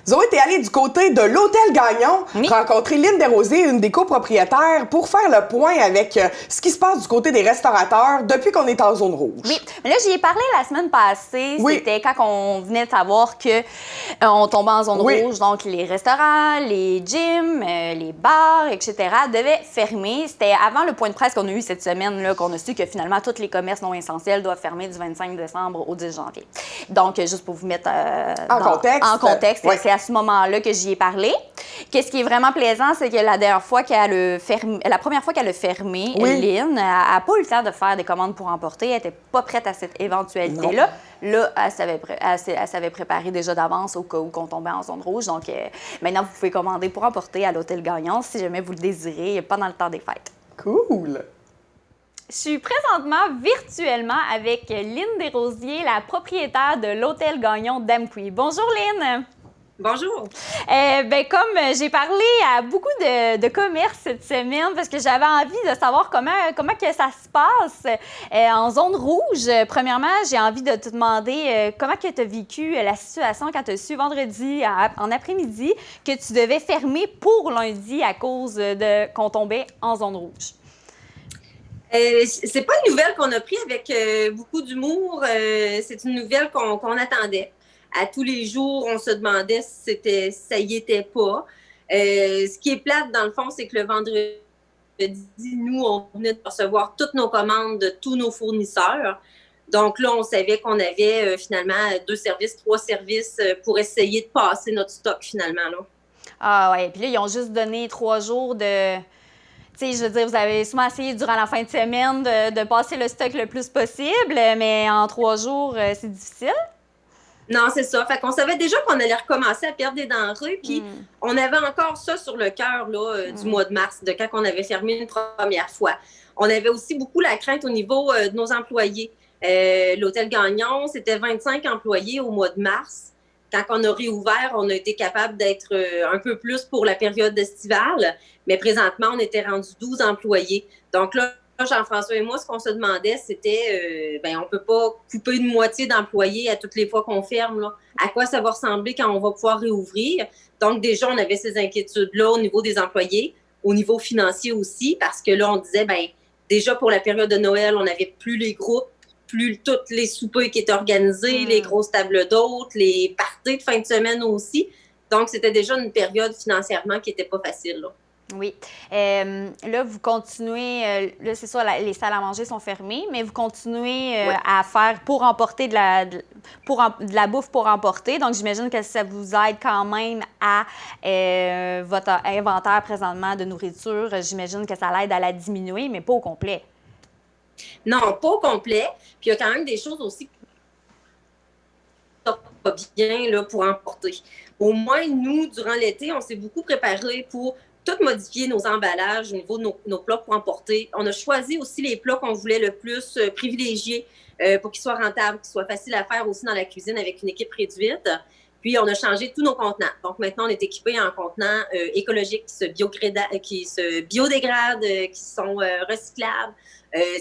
Zoé, t'es allée du côté de l'Hôtel Gagnon, rencontrer Lynne Desrosiers, une des copropriétaires, pour faire le point avec ce qui se passe du côté des restaurateurs depuis qu'on est en zone rouge. Oui, mais là, j'y ai parlé la semaine passée. C'était quand on venait de savoir qu'on tombait en zone rouge. Donc, les restaurants, les gyms, les bars, etc. devaient fermer. C'était avant le point de presse qu'on a eu cette semaine, là, qu'on a su que finalement, tous les commerces non essentiels doivent fermer du 25 décembre au 10 janvier. Donc, juste pour vous mettre en contexte, c'est à ce moment-là que j'y ai parlé. Qu'est-ce qui est vraiment plaisant, c'est que la première fois qu'elle a fermé, Lynne n'a pas eu le temps de faire des commandes pour emporter. Elle n'était pas prête à cette éventualité-là. Là, elle s'avait préparée déjà d'avance au cas où on tombait en zone rouge. Donc, maintenant, vous pouvez commander pour emporter à l'Hôtel Gagnon si jamais vous le désirez pendant le temps des fêtes. Cool! Je suis présentement virtuellement avec Lynne Desrosiers, la propriétaire de l'Hôtel Gagnon d'Amqui. Bonjour, Lynne! Bonjour. Comme j'ai parlé à beaucoup de commerces cette semaine, parce que j'avais envie de savoir comment que ça se passe en zone rouge. Premièrement, j'ai envie de te demander comment que tu as vécu la situation quand tu as su vendredi en après-midi que tu devais fermer pour lundi à cause qu'on tombait en zone rouge. C'est pas une nouvelle qu'on a prise avec beaucoup d'humour. C'est une nouvelle qu'on attendait. À tous les jours, on se demandait si ça y était pas. Ce qui est plate, dans le fond, c'est que le vendredi, nous, on venait de recevoir toutes nos commandes de tous nos fournisseurs. Donc là, on savait qu'on avait finalement 2 services, 3 services pour essayer de passer notre stock finalement. Là. Ah ouais, puis là, ils ont juste donné 3 jours de... Tu sais, je veux dire, vous avez souvent essayé durant la fin de semaine de passer le stock le plus possible, mais en 3 jours, c'est difficile. Non, c'est ça. Fait qu'on savait déjà qu'on allait recommencer à perdre des denrées, puis on avait encore ça sur le cœur du mois de mars, de quand on avait fermé une première fois. On avait aussi beaucoup la crainte au niveau de nos employés. L'Hôtel Gagnon, c'était 25 employés au mois de mars. Quand on a réouvert, on a été capable d'être un peu plus pour la période estivale, mais présentement, on était rendu 12 employés. Donc là, Jean-François et moi, ce qu'on se demandait, c'était, on peut pas couper une moitié d'employés à toutes les fois qu'on ferme. Là. À quoi ça va ressembler quand on va pouvoir réouvrir? Donc, déjà, on avait ces inquiétudes-là au niveau des employés, au niveau financier aussi, parce que là, on disait, déjà pour la période de Noël, on n'avait plus les groupes, plus toutes les soupers qui étaient organisés, les grosses tables d'hôtes, les parties de fin de semaine aussi. Donc, c'était déjà une période financièrement qui n'était pas facile, là. Oui. Là, vous continuez, là, c'est sûr, les salles à manger sont fermées, mais vous continuez à faire pour emporter de la bouffe pour emporter. Donc, j'imagine que ça vous aide quand même à votre inventaire présentement de nourriture. J'imagine que ça l'aide à la diminuer, mais pas au complet. Non, pas au complet. Puis, il y a quand même des choses aussi pas bien là, pour emporter. Au moins, nous, durant l'été, on s'est beaucoup préparé pour tout modifier nos emballages au niveau de nos plats pour emporter. On a choisi aussi les plats qu'on voulait le plus privilégier pour qu'ils soient rentables, qu'ils soient faciles à faire aussi dans la cuisine avec une équipe réduite. Puis, on a changé tous nos contenants. Donc, maintenant, on est équipés en contenants écologiques qui se biodégradent, qui sont recyclables.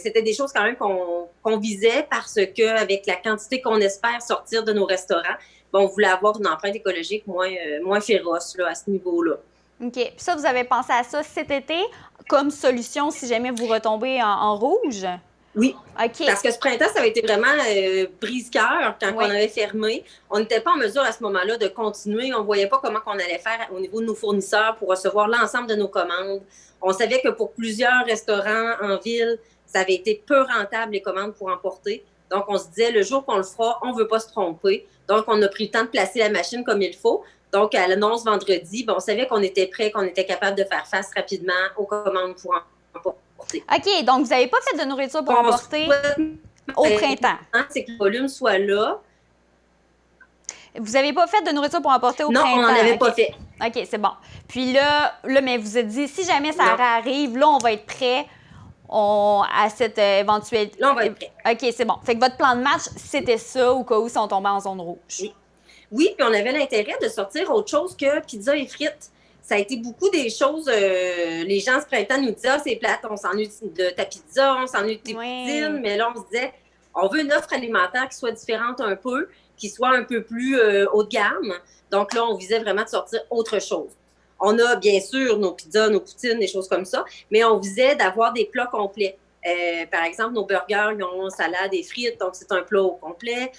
C'était des choses quand même qu'on visait parce qu'avec la quantité qu'on espère sortir de nos restaurants, on voulait avoir une empreinte écologique moins féroce là, à ce niveau-là. OK. Puis ça, vous avez pensé à ça cet été comme solution si jamais vous retombez en rouge? Oui. OK. Parce que ce printemps, ça avait été vraiment brise-cœur quand on avait fermé. On n'était pas en mesure à ce moment-là de continuer. On ne voyait pas comment on allait faire au niveau de nos fournisseurs pour recevoir l'ensemble de nos commandes. On savait que pour plusieurs restaurants en ville, ça avait été peu rentable les commandes pour emporter. Donc, on se disait, le jour qu'on le fera, on ne veut pas se tromper. Donc, on a pris le temps de placer la machine comme il faut. Donc, à l'annonce vendredi, on savait qu'on était prêt, qu'on était capable de faire face rapidement aux commandes pour emporter. OK, donc vous n'avez pas fait de nourriture pour emporter au printemps. C'est que le volume soit là. Vous n'avez pas fait de nourriture pour emporter au printemps? Non, on n'en avait pas fait. OK, c'est bon. Puis là, mais vous êtes dit, si jamais ça arrive, là, on va être prêt à cette éventualité. Là, on va être prêt. OK, c'est bon. Fait que votre plan de match, c'était ça au cas où si on tombait en zone rouge. Oui, puis on avait l'intérêt de sortir autre chose que pizza et frites. Ça a été beaucoup des choses. Les gens, ce printemps, nous disaient, c'est plate, on s'ennuie de ta pizza, on s'ennuie de tes poutines. Mais là, on se disait, On veut une offre alimentaire qui soit différente un peu, qui soit un peu plus haut de gamme. Donc là, on visait vraiment de sortir autre chose. On a bien sûr nos pizzas, nos poutines, des choses comme ça, mais on visait d'avoir des plats complets. Par exemple, nos burgers, ils ont salade et frites, donc c'est un plat au complet.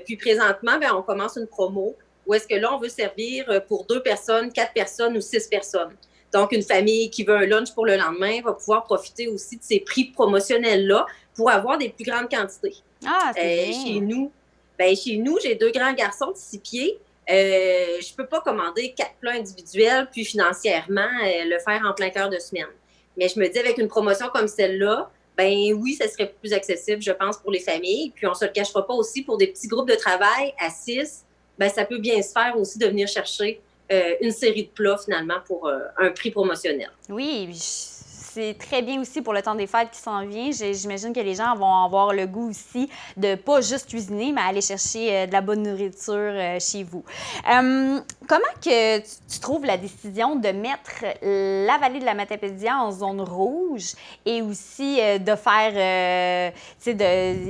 Puis présentement, on commence une promo où est-ce que là, on veut servir pour 2 personnes, 4 personnes ou 6 personnes. Donc, une famille qui veut un lunch pour le lendemain va pouvoir profiter aussi de ces prix promotionnels-là pour avoir des plus grandes quantités. Ah, c'est bien. Chez nous, j'ai 2 grands garçons de 6 pieds. Je peux pas commander 4 plats individuels, puis financièrement, le faire en plein cœur de semaine. Mais je me dis, avec une promotion comme celle-là, oui, ça serait plus accessible, je pense, pour les familles. Puis on se le cachera pas aussi, pour des petits groupes de travail à 6, ça peut bien se faire aussi de venir chercher une série de plats, finalement, pour un prix promotionnel. Oui, c'est très bien aussi pour le temps des fêtes qui s'en vient. J'imagine que les gens vont avoir le goût aussi de pas juste cuisiner, mais aller chercher de la bonne nourriture chez vous. Comment que tu trouves la décision de mettre la vallée de la Matapédia en zone rouge et aussi de faire,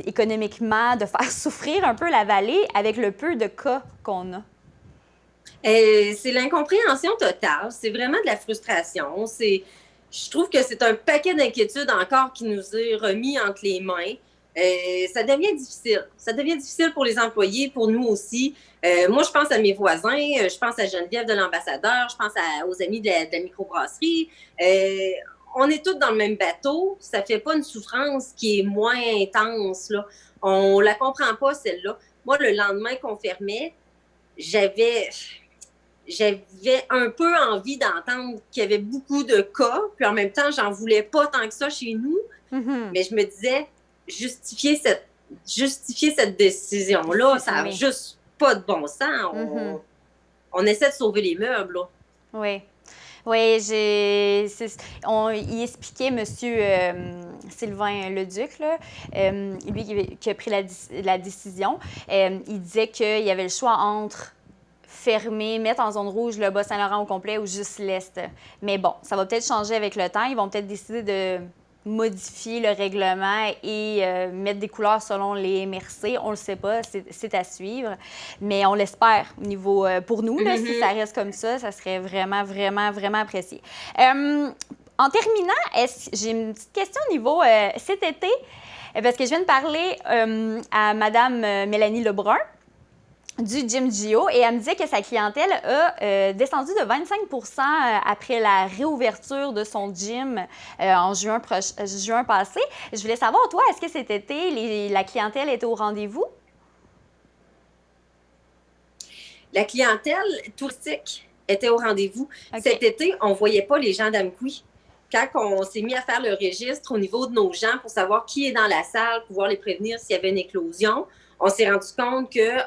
économiquement, de faire souffrir un peu la vallée avec le peu de cas qu'on a? C'est l'incompréhension totale. C'est vraiment de la frustration. Je trouve que c'est un paquet d'inquiétudes encore qui nous est remis entre les mains. Ça devient difficile. Ça devient difficile pour les employés, pour nous aussi. Moi, je pense à mes voisins, je pense à Geneviève de l'ambassadeur, je pense aux amis de la microbrasserie. On est tous dans le même bateau. Ça fait pas une souffrance qui est moins intense, là. On la comprend pas, celle-là. Moi, le lendemain qu'on fermait, j'avais un peu envie d'entendre qu'il y avait beaucoup de cas, puis en même temps, j'en voulais pas tant que ça chez nous. Mm-hmm. Mais je me disais, justifier cette décision-là, ça n'a juste pas de bon sens. On essaie de sauver les meubles, là. Oui. Oui, il expliquait, M. Sylvain Leduc, là, lui qui a pris la décision, il disait qu'il y avait le choix entre fermer, mettre en zone rouge le Bas-Saint-Laurent au complet ou juste l'Est. Mais bon, ça va peut-être changer avec le temps. Ils vont peut-être décider de modifier le règlement et mettre des couleurs selon les MRC. On ne le sait pas, c'est à suivre. Mais on l'espère au niveau, pour nous, là, si ça reste comme ça serait vraiment, vraiment, vraiment apprécié. En terminant, j'ai une petite question au niveau cet été, parce que je viens de parler à Mme Mélanie Lebrun du Gym Gio, et elle me disait que sa clientèle a descendu de 25% après la réouverture de son gym en juin passé. Je voulais savoir, toi, est-ce que cet été, la clientèle était au rendez-vous? La clientèle touristique était au rendez-vous. Okay. Cet été, on ne voyait pas les gens d'Amqui. Quand on s'est mis à faire le registre au niveau de nos gens pour savoir qui est dans la salle, pouvoir les prévenir s'il y avait une éclosion, on s'est rendu compte que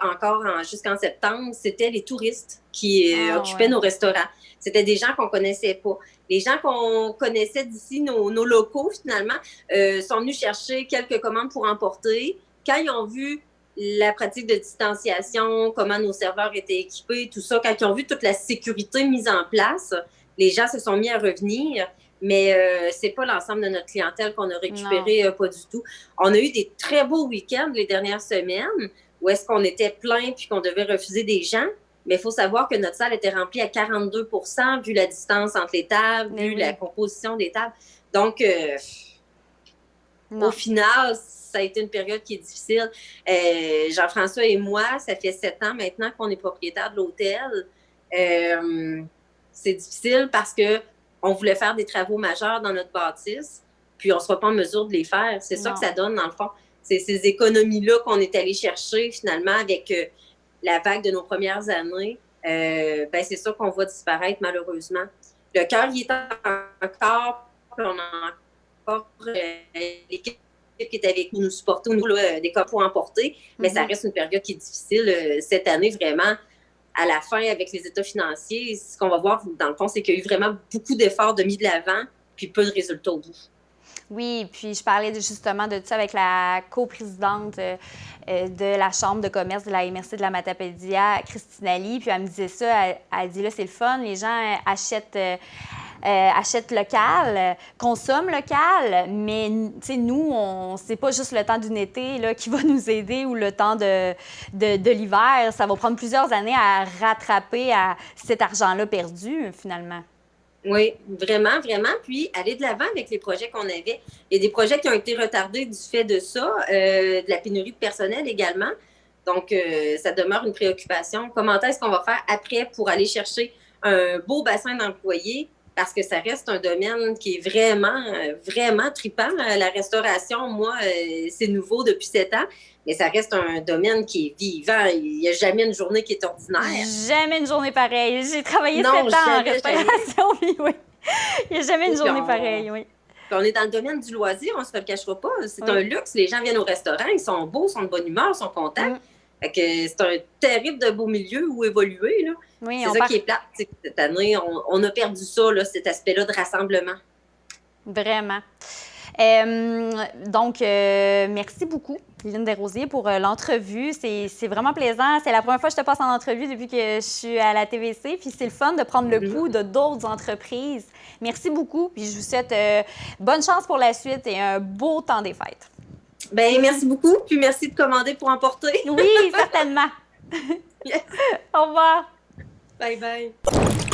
jusqu'en septembre, c'était les touristes qui occupaient nos restaurants. C'était des gens qu'on connaissait pas. Les gens qu'on connaissait d'ici, nos locaux, finalement, sont venus chercher quelques commandes pour emporter. Quand ils ont vu la pratique de distanciation, comment nos serveurs étaient équipés, tout ça, quand ils ont vu toute la sécurité mise en place, les gens se sont mis à revenir. Mais c'est pas l'ensemble de notre clientèle qu'on a récupéré, pas du tout. On a eu des très beaux week-ends les dernières semaines où est-ce qu'on était plein puis qu'on devait refuser des gens. Mais il faut savoir que notre salle était remplie à 42% vu la distance entre les tables, vu la composition des tables. Donc, au final, ça a été une période qui est difficile. Jean-François et moi, ça fait 7 ans maintenant qu'on est propriétaire de l'hôtel. C'est difficile parce que on voulait faire des travaux majeurs dans notre bâtisse, puis on ne sera pas en mesure de les faire. C'est ça que ça donne, dans le fond. C'est ces économies-là qu'on est allé chercher, finalement, avec la vague de nos premières années. C'est ça qu'on voit disparaître, malheureusement. Le cœur, il est encore, puis on a encore l'équipe qui est avec nous supporter au niveau des cas pour emporter, mais ça reste une période qui est difficile. Cette année, vraiment, à la fin, avec les états financiers, ce qu'on va voir, dans le fond, c'est qu'il y a eu vraiment beaucoup d'efforts de mis de l'avant, puis peu de résultats au bout. Oui, puis je parlais justement de ça avec la coprésidente de la Chambre de commerce de la MRC de la Matapédia, Christine Ali, puis elle me disait ça, elle dit là, c'est le fun, les gens achètent achète local, consomme local, mais nous, c'est pas juste le temps d'une été là, qui va nous aider ou le temps de l'hiver. Ça va prendre plusieurs années à rattraper à cet argent-là perdu, finalement. Oui, vraiment, vraiment. Puis, aller de l'avant avec les projets qu'on avait. Il y a des projets qui ont été retardés du fait de ça, de la pénurie de personnel également. Donc, ça demeure une préoccupation. Comment est-ce qu'on va faire après pour aller chercher un beau bassin d'employés? Parce que ça reste un domaine qui est vraiment, vraiment trippant. La restauration, moi, c'est nouveau depuis 7 ans. Mais ça reste un domaine qui est vivant. Il n'y a jamais une journée qui est ordinaire. Jamais une journée pareille. J'ai travaillé 7 ans en restauration, oui. Il n'y a jamais une journée pareille, oui. On est dans le domaine du loisir, on ne se le cachera pas. C'est un luxe. Les gens viennent au restaurant, ils sont beaux, sont de bonne humeur, sont contents. Fait que c'est un terrible de beau milieu où évoluer, là. Oui, c'est ça qui est plate. Cette année, on a perdu ça, là, cet aspect-là de rassemblement. Vraiment. Donc, merci beaucoup, Lynne Desrosiers, pour l'entrevue. C'est vraiment plaisant. C'est la première fois que je te passe en entrevue depuis que je suis à la TVC. Puis c'est le fun de prendre le pouls de d'autres entreprises. Merci beaucoup. Puis je vous souhaite bonne chance pour la suite et un beau temps des fêtes. Bien, merci beaucoup. Puis merci de commander pour emporter. Oui, certainement. Yes. Au revoir. Bye bye.